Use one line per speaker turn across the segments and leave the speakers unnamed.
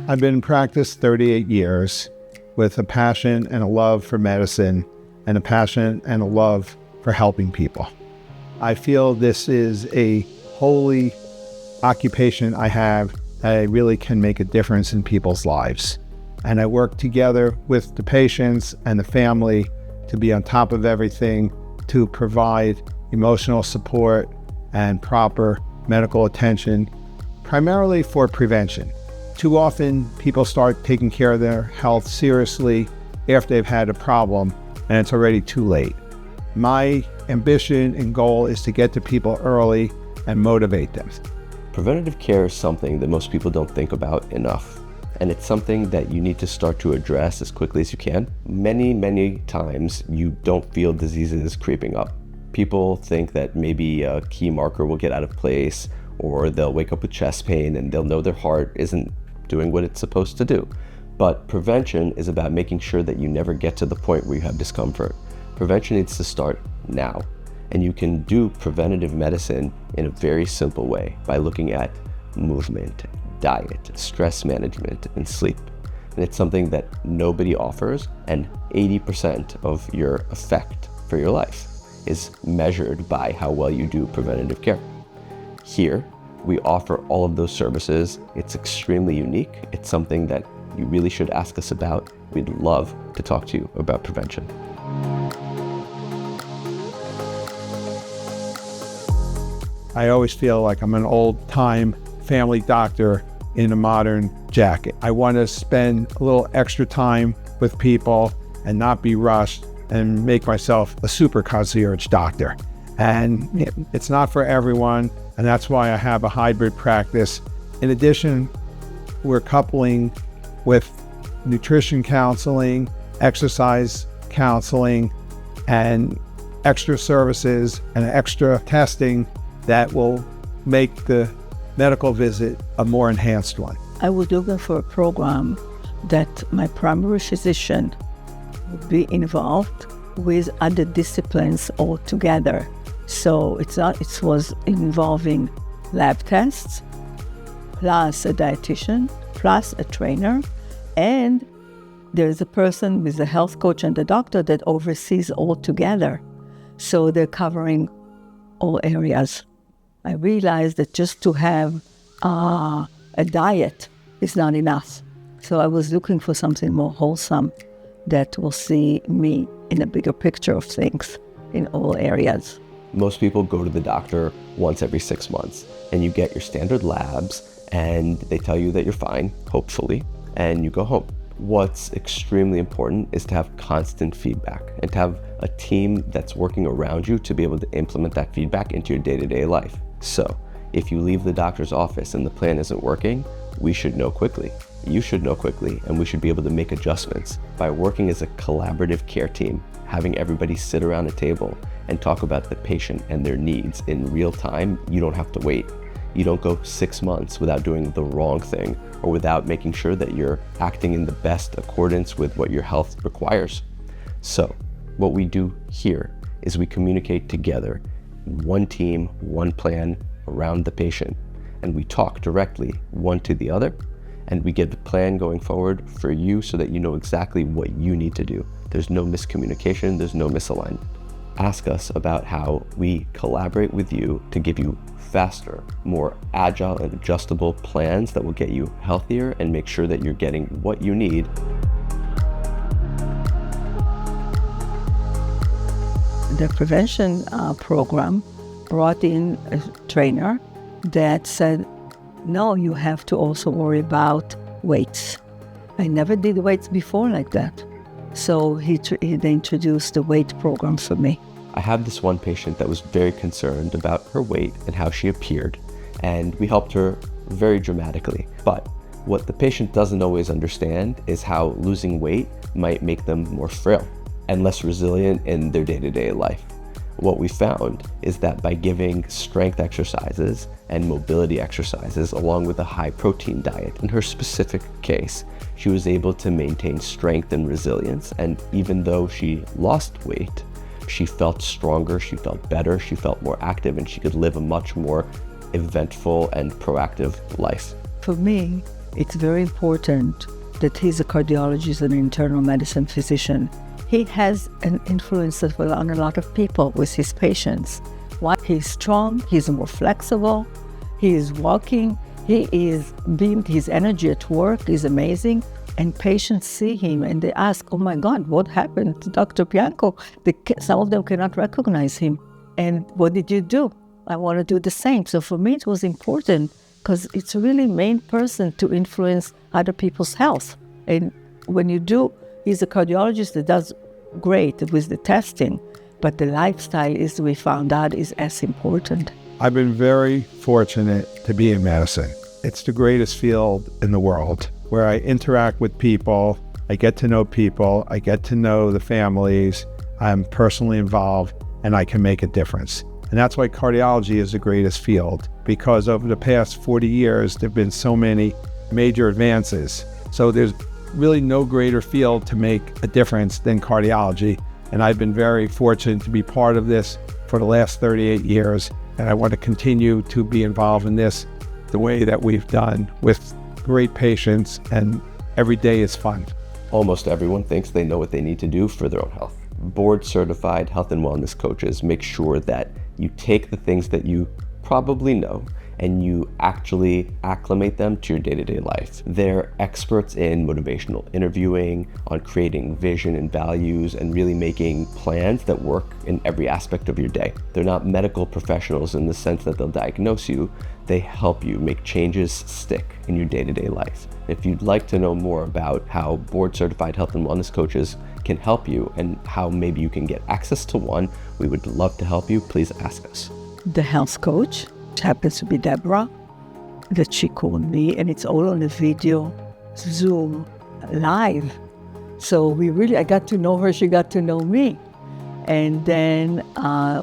I've been in practice 38 years with a passion and a love for medicine and a passion and a love for helping people. I feel this is a holy occupation I have that I really can make a difference in people's lives. And I work together with the patients and the family to be on top of everything, to provide emotional support and proper medical attention, primarily for prevention. Too often, people start taking care of their health seriously after they've had a problem, and it's already too late. My ambition and goal is to get to people early and motivate them.
Preventative care is something that most people don't think about enough, and it's something that you need to start to address as quickly as you can. Many times, you don't feel diseases creeping up. People think that maybe a key marker will get out of place, or they'll wake up with chest pain and they'll know their heart isn't doing what it's supposed to do. But prevention is about making sure that you never get to the point where you have discomfort. Prevention needs to start now. And you can do preventative medicine in a very simple way by looking at movement, diet, stress management, and sleep. And it's something that nobody offers, and 80% of your effect for your life is measured by how well you do preventative care. Here, we offer all of those services. It's extremely unique. It's something that you really should ask us about. We'd love to talk to you about prevention.
I always feel like I'm an old-time family doctor in a modern jacket. I want to spend a little extra time with people and not be rushed and make myself a super concierge doctor. And it's not for everyone, and that's why I have a hybrid practice. In addition, we're coupling with nutrition counseling, exercise counseling, and extra services and extra testing that will make the medical visit a more enhanced one.
I was looking for a program that my primary physician would be involved with other disciplines altogether. So it was involving lab tests, plus a dietitian, plus a trainer, and there's a person with a health coach and a doctor that oversees all together. So they're covering all areas. I realized that just to have a diet is not enough. So I was looking for something more wholesome that will see me in a bigger picture of things in all areas.
Most people go to the doctor once every 6 months, and you get your standard labs, and they tell you that you're fine, hopefully, and you go home. What's extremely important is to have constant feedback and to have a team that's working around you to be able to implement that feedback into your day-to-day life. So if you leave the doctor's office and the plan isn't working, we should know quickly. You should know quickly, and we should be able to make adjustments by working as a collaborative care team, having everybody sit around a table and talk about the patient and their needs in real time. You don't have to wait. You don't go 6 months without doing the wrong thing or without making sure that you're acting in the best accordance with what your health requires. So what we do here is we communicate together, one team, one plan around the patient, and we talk directly one to the other, and we give the plan going forward for you so that you know exactly what you need to do. There's no miscommunication, there's no misalignment. Ask us about how we collaborate with you to give you faster, more agile and adjustable plans that will get you healthier and make sure that you're getting what you need.
The prevention program brought in a trainer that said, no, you have to also worry about weights. I never did weights before like that. So they introduced the weight program for me.
I had this one patient that was very concerned about her weight and how she appeared, and we helped her very dramatically. But what the patient doesn't always understand is how losing weight might make them more frail and less resilient in their day-to-day life. What we found is that by giving strength exercises and mobility exercises along with a high protein diet, in her specific case, she was able to maintain strength and resilience. And even though she lost weight, she felt stronger, she felt better, she felt more active, and she could live a much more eventful and proactive life.
For me, it's very important that he's a cardiologist and internal medicine physician. He has an influence on a lot of people with his patients. Why? He's strong, he's more flexible, he is walking, he is beamed, his energy at work is amazing. And patients see him and they ask, oh my God, what happened to Dr. Pianko? Some of them cannot recognize him. And what did you do? I want to do the same. So for me, it was important because it's really main person to influence other people's health. And when you do, he's a cardiologist that does great with the testing, but the lifestyle is, we found out, is as important.
I've been very fortunate to be in medicine. It's the greatest field in the world, where I interact with people, I get to know people, I get to know the families, I'm personally involved, and I can make a difference. And that's why cardiology is the greatest field, because over the past 40 years, there have been so many major advances. So there's really no greater field to make a difference than cardiology. And I've been very fortunate to be part of this for the last 38 years. And I want to continue to be involved in this the way that we've done with great patients, and every day is fun.
Almost everyone thinks they know what they need to do for their own health. Board-certified health and wellness coaches make sure that you take the things that you probably know and you actually acclimate them to your day-to-day life. They're experts in motivational interviewing, on creating vision and values, and really making plans that work in every aspect of your day. They're not medical professionals in the sense that they'll diagnose you. They help you make changes stick in your day-to-day life. If you'd like to know more about how board-certified health and wellness coaches can help you and how maybe you can get access to one, we would love to help you. Please ask us.
The health coach, which happens to be Deborah, that she called me, and it's all on a video, Zoom, live. So I got to know her, she got to know me. And then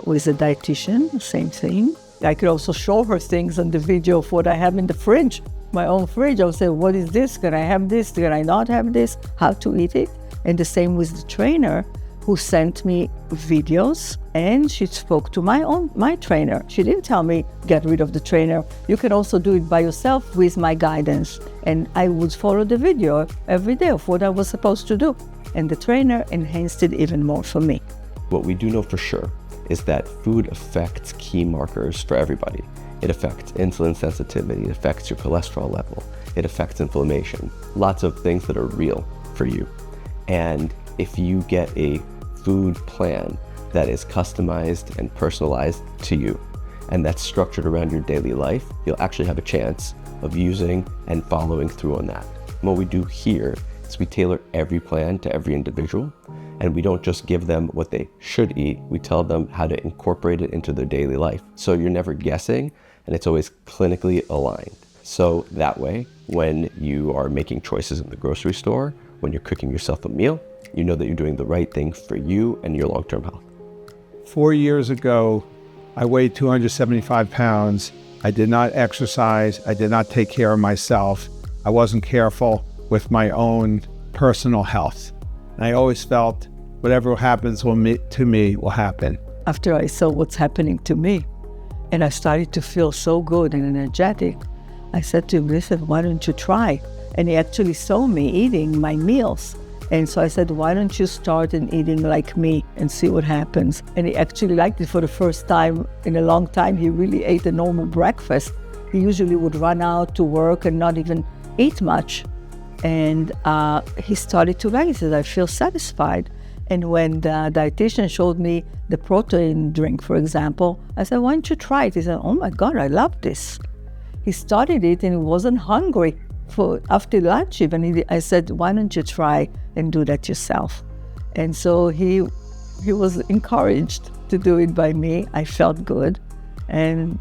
with a dietitian, same thing. I could also show her things on the video of what I have in the fridge, my own fridge. I would say, what is this? Can I have this? Can I not have this? How to eat it? And the same with the trainer, who sent me videos, and she spoke to my trainer. She didn't tell me, get rid of the trainer. You can also do it by yourself with my guidance. And I would follow the video every day of what I was supposed to do. And the trainer enhanced it even more for me.
What we do know for sure is that food affects key markers for everybody. It affects insulin sensitivity, it affects your cholesterol level, it affects inflammation, lots of things that are real for you. And if you get a food plan that is customized and personalized to you, and that's structured around your daily life, you'll actually have a chance of using and following through on that. And what we do here is we tailor every plan to every individual, and we don't just give them what they should eat, we tell them how to incorporate it into their daily life. So you're never guessing, and it's always clinically aligned. So that way, when you are making choices in the grocery store, when you're cooking yourself a meal, you know that you're doing the right thing for you and your long-term health.
4 years ago, I weighed 275 pounds. I did not exercise. I did not take care of myself. I wasn't careful with my own personal health. And I always felt whatever happens to me will happen.
After I saw what's happening to me, and I started to feel so good and energetic, I said to him, listen, why don't you try? And he actually saw me eating my meals. And so I said, why don't you start in eating like me and see what happens? And he actually liked it for the first time in a long time. He really ate a normal breakfast. He usually would run out to work and not even eat much. And he started to like it. He said, I feel satisfied. And when the dietitian showed me the protein drink, for example, I said, why don't you try it? He said, oh my God, I love this. He started it and he wasn't hungry for after lunch even. I said, why don't you try and do that yourself? And so he was encouraged to do it by me. I felt good, and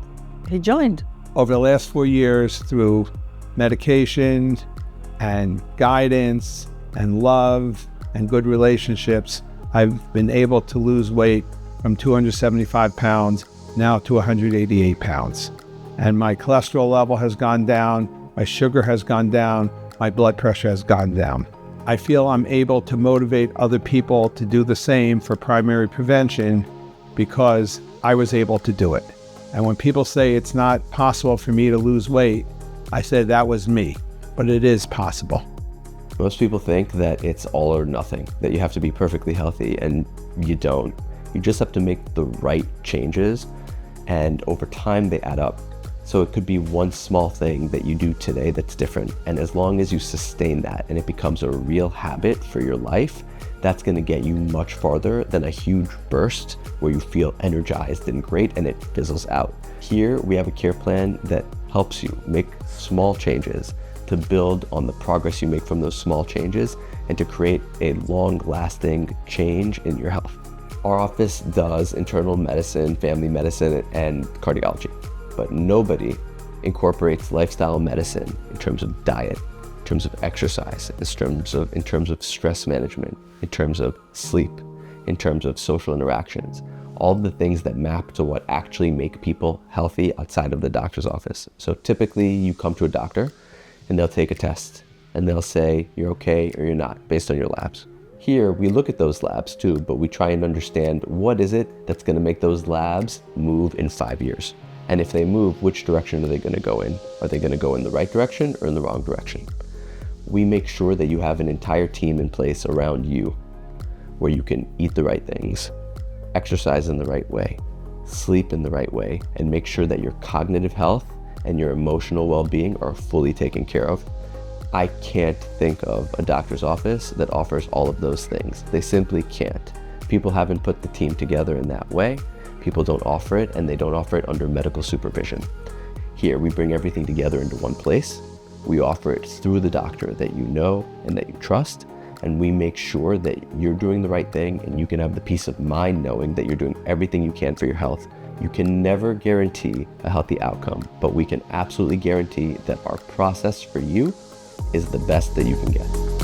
he joined.
Over the last 4 years, through medication and guidance and love and good relationships, I've been able to lose weight from 275 pounds now to 188 pounds. And my cholesterol level has gone down, my sugar has gone down, my blood pressure has gone down. I feel I'm able to motivate other people to do the same for primary prevention because I was able to do it. And when people say it's not possible for me to lose weight, I said that was me. but it is possible.
Most people think that it's all or nothing, that you have to be perfectly healthy, and you don't. You just have to make the right changes, and over time they add up. So it could be one small thing that you do today that's different, and as long as you sustain that and it becomes a real habit for your life, that's going to get you much farther than a huge burst where you feel energized and great and it fizzles out. Here we have a care plan that helps you make small changes to build on the progress you make from those small changes and to create a long-lasting change in your health. Our office does internal medicine, family medicine, and cardiology, but nobody incorporates lifestyle medicine in terms of diet, in terms of exercise, in terms of stress management, in terms of sleep, in terms of social interactions, all the things that map to what actually make people healthy outside of the doctor's office. So typically you come to a doctor and they'll take a test and they'll say you're okay or you're not based on your labs. Here we look at those labs too, but we try and understand what is it that's going to make those labs move in 5 years. And if they move, which direction are they going to go in? Are they going to go in the right direction or in the wrong direction? We make sure that you have an entire team in place around you where you can eat the right things, exercise in the right way, sleep in the right way, and make sure that your cognitive health and your emotional well-being are fully taken care of. I can't think of a doctor's office that offers all of those things. They simply can't. People haven't put the team together in that way. People don't offer it, and they don't offer it under medical supervision. Here, we bring everything together into one place. We offer it through the doctor that you know and that you trust, and we make sure that you're doing the right thing and you can have the peace of mind knowing that you're doing everything you can for your health. You can never guarantee a healthy outcome, but we can absolutely guarantee that our process for you is the best that you can get.